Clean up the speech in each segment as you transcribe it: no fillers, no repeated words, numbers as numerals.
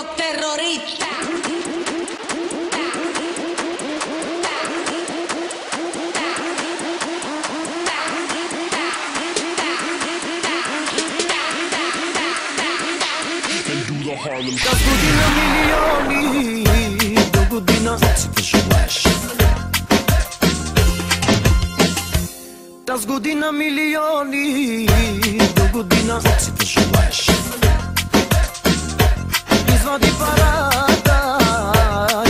los terroristas. Das godina milioni, do godina si želeš. Das godina milioni, do godina si želeš. Izvadi parata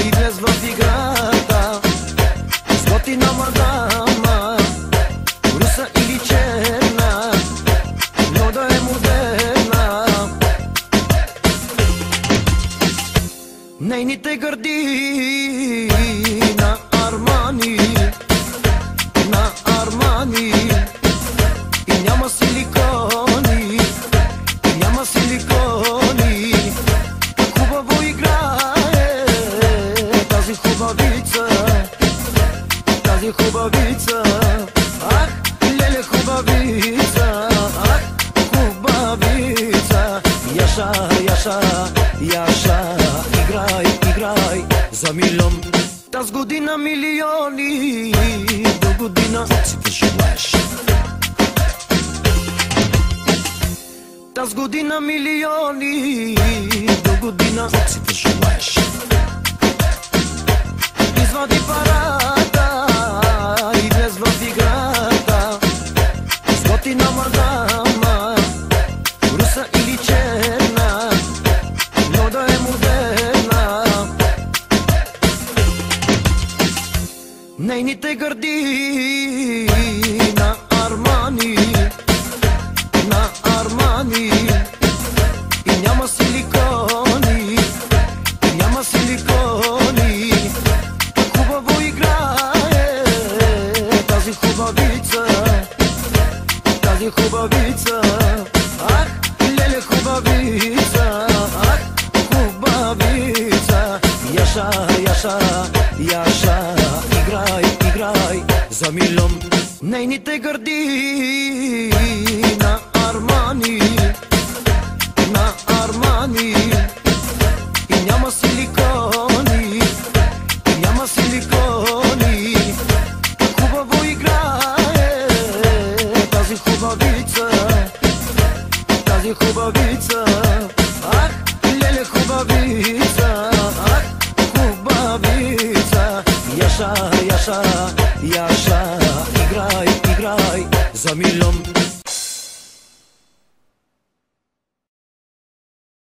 i vlez v igrata. Stotina madama, rusa ili černa, moda je moderna. Нейните гърди на Армани, на Армани. И няма силикони, и няма силикони. Как хубаво играе тази хубавица, тази хубавица. Ах, леле хубавица, ах, хубавица. Яша, Яша, Яша, играй, играй за милион. Таз година милиони, до година си да желаеш. Таз година милиони, до година си да желаеш. Извади парата и влез в играта. Скотина мадама, руса или черна, мода е модерна. Нейните гърди на Армани, на Армани. И няма силикони, и няма силикони. Хубаво играе тази хубавица, тази хубавица. Ах, леле хубавица, ах, хубавица. Яша, Яша, Яша, играй, играй за милион. Нейните гърди на Армани, на